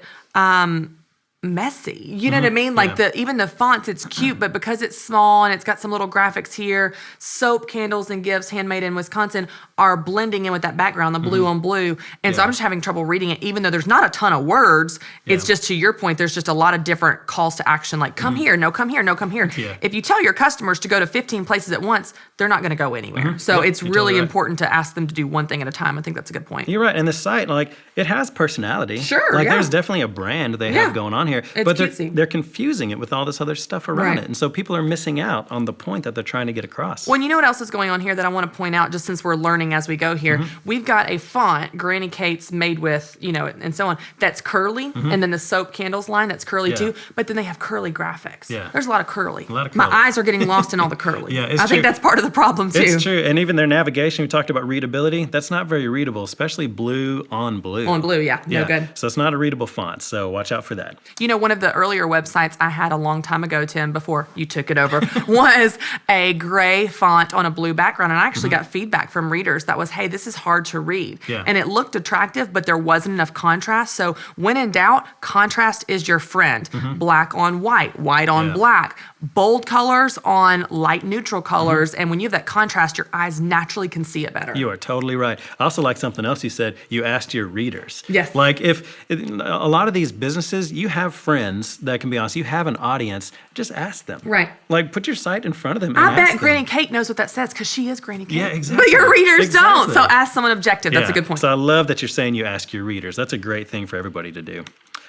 messy. You know what I mean? Like even the fonts, it's cute, but because it's small and it's got some little graphics here, soap, candles, and gifts handmade in Wisconsin are blending in with that background, the blue on blue. And so I'm just having trouble reading it, even though there's not a ton of words. It's just, to your point, there's just a lot of different calls to action, like come here, no, come here, no, come here. Yeah. If you tell your customers to go to 15 places at once, they're not going to go anywhere. So it's really totally right. important to ask them to do one thing at a time. I think that's a good point. You're right. And the site, like, it has personality. Sure, Like, yeah. there's definitely a brand they have going on here. It's but cutesy. they're confusing it with all this other stuff around Right. it. And so people are missing out on the point that they're trying to get across. Well, you know what else is going on here that I want to point out, just since we're learning as we go here? We've got a font, Granny Kate's made with, and so on, that's curly, and then the soap candles line, that's curly too, but then they have curly graphics. Yeah. There's a lot of curly. A lot of My curly. eyes are getting lost in all the curly. Yeah, it's I think true. that's part of the problem too. It's true. And even their navigation, we talked about readability, that's not very readable, especially blue on blue. On blue, no good. So it's not a readable font. So watch out for that. You know, one of the earlier websites I had a long time ago, Tim, before you took it over, was a gray font on a blue background. And I actually got feedback from readers that was, hey, this is hard to read. Yeah. And it looked attractive, but there wasn't enough contrast. So when in doubt, contrast is your friend. Black on white, white on black, bold colors on light neutral colors. And when you have that contrast, your eyes naturally can see it better. You are totally right. I also like something else you said. You asked your readers. Yes. Like a lot of these businesses, you have friends that can be honest. You have an audience. Just ask them. Right. Like put your site in front of them. And I ask bet them. Granny Kate knows what that says because she is Granny Kate. Yeah, exactly. But your readers don't. Exactly. So ask someone objective. That's a good point. So I love that you're saying you ask your readers. That's a great thing for everybody to do.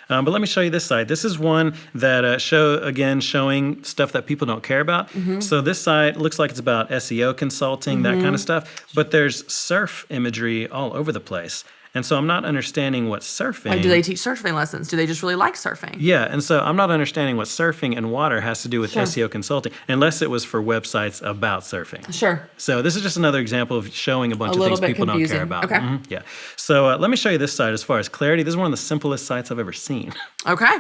But let me show you this site. This is one that showing stuff that people don't care about. So this site looks like it's about SEO consulting, that kind of stuff. But there's surf imagery all over the place. And so I'm not understanding what surfing... Like, do they teach surfing lessons? Do they just really like surfing? Yeah, and so I'm not understanding what surfing and water has to do with SEO consulting, unless it was for websites about surfing. Sure. So this is just another example of showing a bunch of little things bit people confusing. don't care about. Okay. Yeah. So let me show you this site as far as clarity. This is one of the simplest sites I've ever seen. Okay.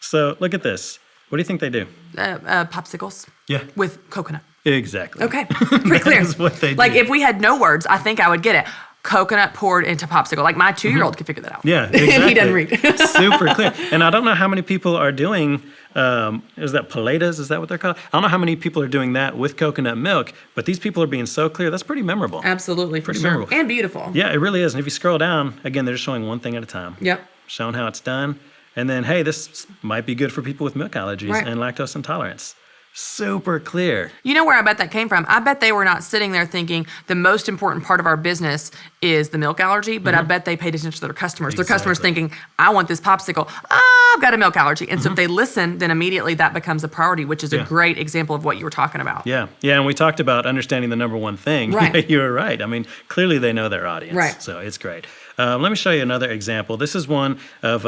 So look at this. What do you think they do? Popsicles. Yeah. With coconut. Exactly. Okay. Pretty clear. That is what they do. Like, if we had no words, I think I would get it. Coconut poured into popsicle. Like, my 2-year-old could figure that out. Yeah, exactly. He doesn't read. Super clear. And I don't know how many people are doing, is that paletas? Is that what they're called? I don't know how many people are doing that with coconut milk, but these people are being so clear. That's pretty memorable. Absolutely, for Pretty sure. memorable. And beautiful. Yeah, it really is. And if you scroll down, again, they're just showing one thing at a time. Yep. Showing how it's done. And then, hey, this might be good for people with milk allergies Right. and lactose intolerance. Super clear. You know where I bet that came from? I bet they were not sitting there thinking the most important part of our business is the milk allergy, but I bet they paid attention to their customers. Their customers thinking, I want this popsicle. I've got a milk allergy. And so if they listen, then immediately that becomes a priority, which is a great example of what you were talking about. Yeah. Yeah, and we talked about understanding the number one thing. Right. You were right. I mean, clearly they know their audience. Right. So it's great. Let me show you another example. This is one of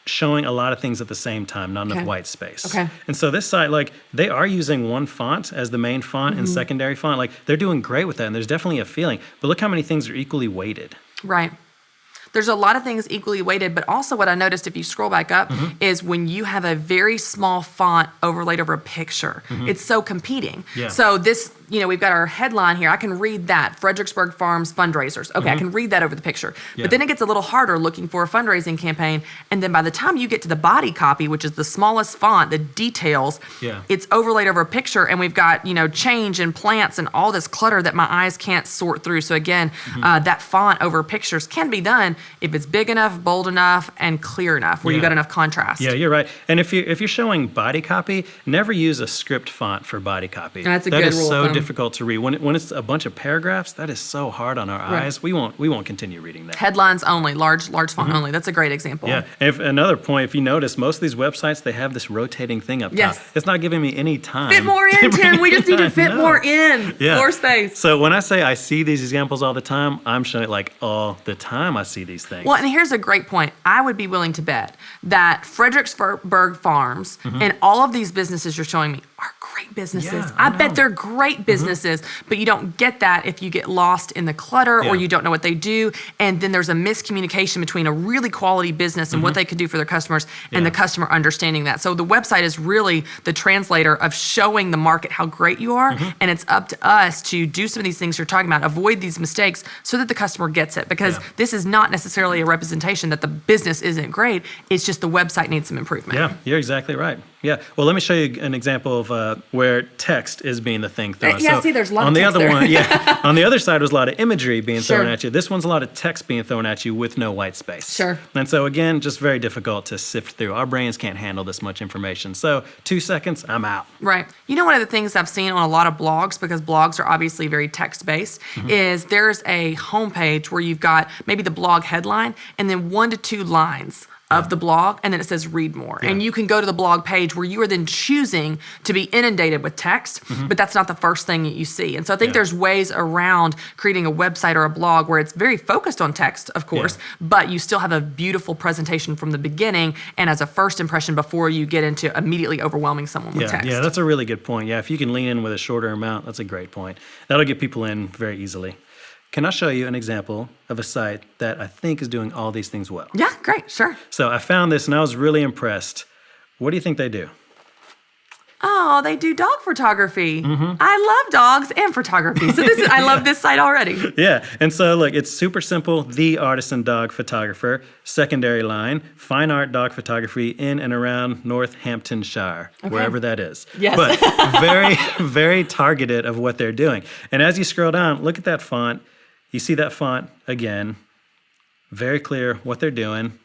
showing a lot of things at the same time, not enough white space. Okay. And so this site, like, they are using one font as the main font and secondary font. Like, they're doing great with that, and there's definitely a feeling. But look how many things are equally weighted. Right. There's a lot of things equally weighted, but also what I noticed if you scroll back up is when you have a very small font overlaid over a picture, it's so competing. Yeah. So this we've got our headline here. I can read that, Fredericksburg Farms fundraisers. Okay, I can read that over the picture. Yeah. But then it gets a little harder looking for a fundraising campaign. And then by the time you get to the body copy, which is the smallest font, the details, it's overlaid over a picture, and we've got, change and plants and all this clutter that my eyes can't sort through. So again, that font over pictures can be done if it's big enough, bold enough, and clear enough, where you've got enough contrast. Yeah, you're right. And if you're showing body copy, never use a script font for body copy. That's a good rule of That is so thumb. difficult to read. When it's a bunch of paragraphs, that is so hard on our eyes. We won't continue reading that. Headlines only, large font only. That's a great example. Yeah. And another point, if you notice, most of these websites, they have this rotating thing up top. Yes. It's not giving me any time. Fit more in, Tim. We just need to fit more in. More space. So when I say I see these examples all the time, I'm showing it like all the time I see these things. Well, and here's a great point. I would be willing to bet that Fredericksburg Farms and all of these businesses you're showing me are great businesses. Yeah, I I bet know. they're great businesses, but you don't get that if you get lost in the clutter or you don't know what they do. And then there's a miscommunication between a really quality business and what they could do for their customers and the customer understanding that. So the website is really the translator of showing the market how great you are. And it's up to us to do some of these things you're talking about, avoid these mistakes so that the customer gets it. Because this is not necessarily a representation that the business isn't great. It's just the website needs some improvement. Yeah, you're exactly right. Yeah. Well, let me show you an example of where text is being the thing thrown. Yeah, see, there's a lot on of the text other there. one, on the other side was a lot of imagery being Sure. thrown at you. This one's a lot of text being thrown at you with no white space. Sure. And so again, just very difficult to sift through. Our brains can't handle this much information. So 2 seconds, I'm out. Right. One of the things I've seen on a lot of blogs, because blogs are obviously very text-based, is there's a homepage where you've got maybe the blog headline and then 1 to 2 lines of the blog, and then it says read more. And you can go to the blog page where you are then choosing to be inundated with text, but that's not the first thing that you see. And so I think there's ways around creating a website or a blog where it's very focused on text, of course, but you still have a beautiful presentation from the beginning and as a first impression before you get into immediately overwhelming someone with text. Yeah, that's a really good point. Yeah, if you can lean in with a shorter amount, that's a great point. That'll get people in very easily. Can I show you an example of a site that I think is doing all these things well? Yeah, great, sure. So I found this and I was really impressed. What do you think they do? Oh, they do dog photography. I love dogs and photography. So I love this site already. Yeah, and so look, it's super simple. The Artisan Dog Photographer, secondary line, fine art dog photography in and around Northamptonshire, wherever that is. Yes. But very, very targeted of what they're doing. And as you scroll down, look at that font. You see that font again. Very clear what they're doing.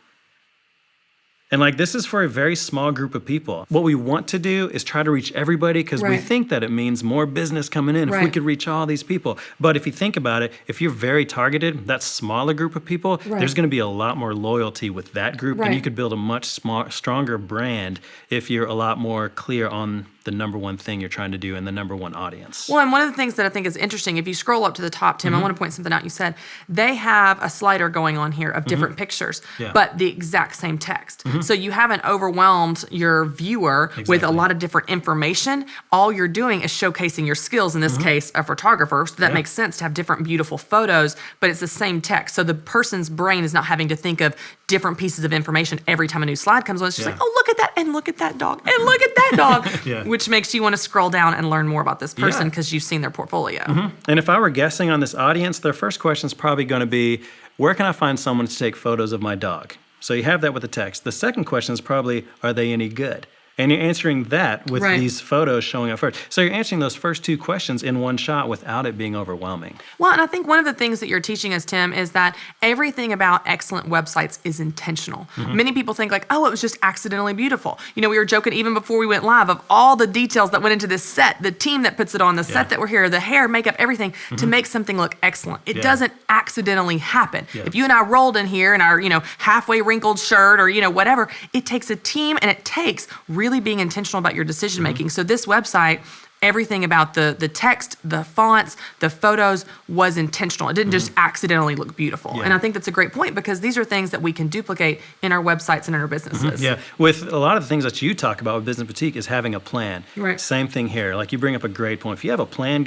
And this is for a very small group of people. What we want to do is try to reach everybody because we think that it means more business coming in if we could reach all these people. But if you think about it, if you're very targeted, that smaller group of people, there's going to be a lot more loyalty with that group. And you could build a much stronger brand if you're a lot more clear on the number one thing you're trying to do and the number one audience. Well, and one of the things that I think is interesting, if you scroll up to the top, Tim, I want to point something out. You said they have a slider going on here of different pictures, but the exact same text. So you haven't overwhelmed your viewer with a lot of different information. All you're doing is showcasing your skills, in this case, a photographer. So that makes sense to have different beautiful photos, but it's the same text. So the person's brain is not having to think of different pieces of information every time a new slide comes on. It's just like, oh, look at that, and look at that dog, and look at that dog, which makes you want to scroll down and learn more about this person because you've seen their portfolio. And if I were guessing on this audience, their first question is probably going to be, where can I find someone to take photos of my dog? So you have that with the text. The second question is probably, are they any good? And you're answering that with these photos showing up first. So you're answering those first two questions in one shot without it being overwhelming. Well, and I think one of the things that you're teaching us, Tim, is that everything about excellent websites is intentional. Many people think it was just accidentally beautiful. We were joking even before we went live of all the details that went into this set, the team that puts it on, the set that we're here, the hair, makeup, everything to make something look excellent. It doesn't accidentally happen. If you and I rolled in here in our, halfway wrinkled shirt or, whatever, it takes a team and it takes really being intentional about your decision making. So this website, everything about the text, the fonts, the photos was intentional. It didn't just accidentally look beautiful. And I think that's a great point because these are things that we can duplicate in our websites and in our businesses. Yeah, with a lot of the things that you talk about with Business Boutique is having a plan. Right. Same thing here. You bring up a great point. If you have a plan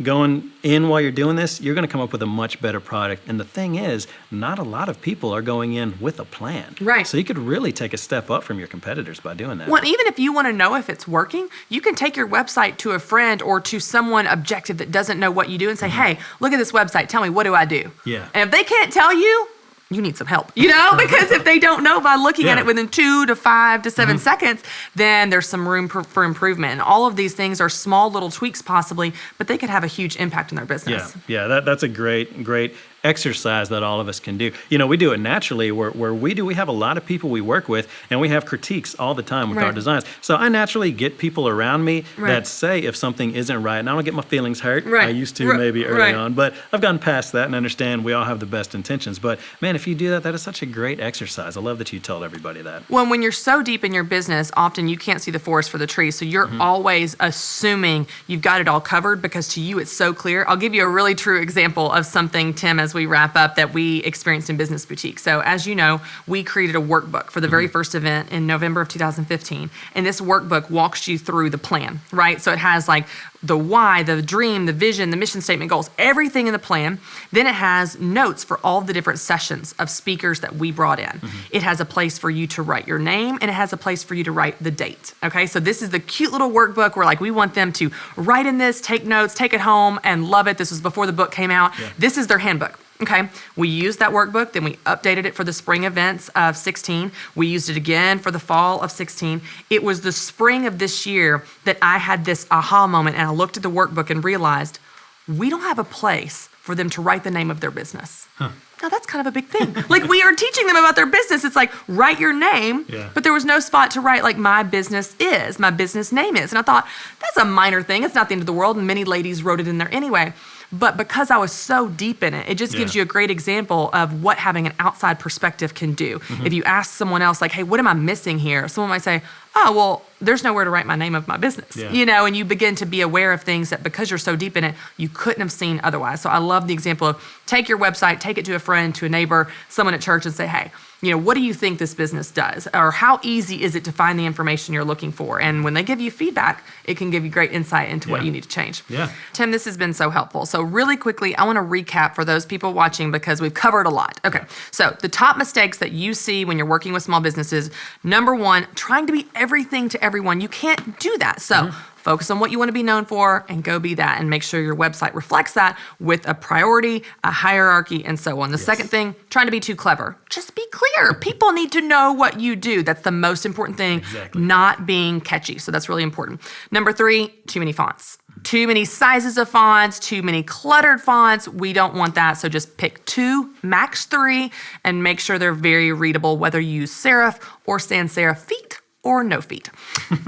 going in while you're doing this, you're going to come up with a much better product. And the thing is, not a lot of people are going in with a plan. Right. So you could really take a step up from your competitors by doing that. Well, even if you want to know if it's working, you can take your website to a friend or to someone objective that doesn't know what you do and say, hey, look at this website. Tell me, what do I do? Yeah. And if they can't tell you, you need some help, because if they don't know by looking at it within 2 to 5 to 7 seconds, then there's some room for improvement. And all of these things are small little tweaks possibly, but they could have a huge impact in their business. Yeah, that's a great exercise that all of us can do. We do it naturally where we have a lot of people we work with, and we have critiques all the time with our designs. So I naturally get people around me that say if something isn't right, and I don't get my feelings hurt. I used to maybe early on, but I've gotten past that and understand we all have the best intentions. But man, if you do that, that is such a great exercise. I love that you told everybody that. Well, when you're so deep in your business, often you can't see the forest for the trees. So you're always assuming you've got it all covered because to you it's so clear. I'll give you a really true example of something, Tim, as we wrap up that we experienced in Business Boutique. So as you know, we created a workbook for the very first event in November of 2015. And this workbook walks you through the plan, right? So it has like the why, the dream, the vision, the mission statement, goals, everything in the plan. Then it has notes for all the different sessions of speakers that we brought in. It has a place for you to write your name, and it has a place for you to write the date. Okay, so this is the cute little workbook where we want them to write in this, take notes, take it home, and love it. This was before the book came out. This is their handbook. Okay, we used that workbook, then we updated it for the spring events of 16. We used it again for the fall of 16. It was the spring of this year that I had this aha moment, and I looked at the workbook and realized we don't have a place for them to write the name of their business. Now that's kind of a big thing. We are teaching them about their business. It's like, write your name, but there was no spot to write my business name is. And I thought, that's a minor thing. It's not the end of the world. And many ladies wrote it in there anyway. But because I was so deep in it, it just gives you a great example of what having an outside perspective can do. If you ask someone else, hey, what am I missing here? Someone might say, oh, well, there's nowhere to write my name of my business, and you begin to be aware of things that because you're so deep in it, you couldn't have seen otherwise. So I love the example of take your website, take it to a friend, to a neighbor, someone at church and say, hey, what do you think this business does? Or how easy is it to find the information you're looking for? And when they give you feedback, it can give you great insight into what you need to change. Tim, this has been so helpful. So really quickly, I want to recap for those people watching because we've covered a lot. Okay, so the top mistakes that you see when you're working with small businesses, number one, trying to be everything to everyone. You can't do that. So focus on what you want to be known for and go be that and make sure your website reflects that with a priority, a hierarchy, and so on. The second thing, trying to be too clever. Just be clear. People need to know what you do. That's the most important thing, not being catchy. So that's really important. Number three, too many fonts. Too many sizes of fonts, too many cluttered fonts. We don't want that. So just pick 2, max 3, and make sure they're very readable, whether you use serif or sans serif feet or no feet.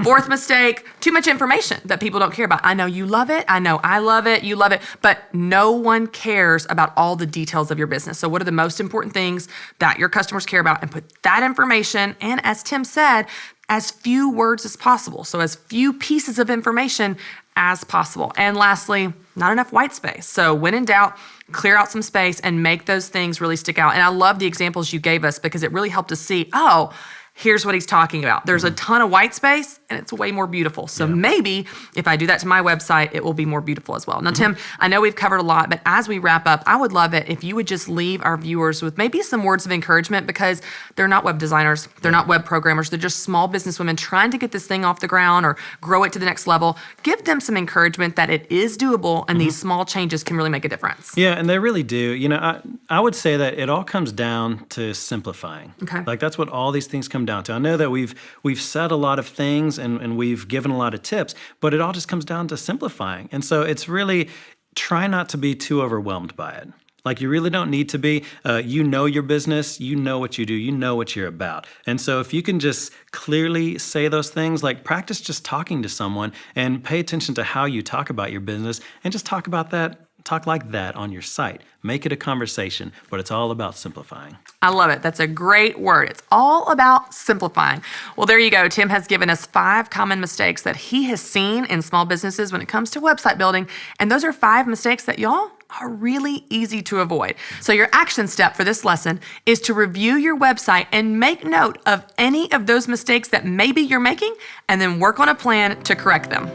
Fourth mistake, too much information that people don't care about. I know you love it. I know I love it. You love it. But no one cares about all the details of your business. So what are the most important things that your customers care about? And put that information, and as Tim said, as few words as possible. So as few pieces of information as possible. And lastly, not enough white space. So when in doubt, clear out some space and make those things really stick out. And I love the examples you gave us because it really helped us see, here's what he's talking about. There's a ton of white space and it's way more beautiful. So maybe if I do that to my website, it will be more beautiful as well. Now, Tim, I know we've covered a lot, but as we wrap up, I would love it if you would just leave our viewers with maybe some words of encouragement because they're not web designers. They're not web programmers. They're just small business women trying to get this thing off the ground or grow it to the next level. Give them some encouragement that it is doable and these small changes can really make a difference. Yeah, and they really do. I would say that it all comes down to simplifying. Okay. That's what all these things come down to. I know that we've said a lot of things and we've given a lot of tips, but it all just comes down to simplifying. And so it's really try not to be too overwhelmed by it. You really don't need to be. You know your business, you know what you do, you know what you're about. And so if you can just clearly say those things, practice just talking to someone and pay attention to how you talk about your business and just talk like that on your site. Make it a conversation, but it's all about simplifying. I love it. That's a great word. It's all about simplifying. Well, there you go. Tim has given us 5 common mistakes that he has seen in small businesses when it comes to website building. And those are 5 mistakes that y'all are really easy to avoid. So your action step for this lesson is to review your website and make note of any of those mistakes that maybe you're making and then work on a plan to correct them.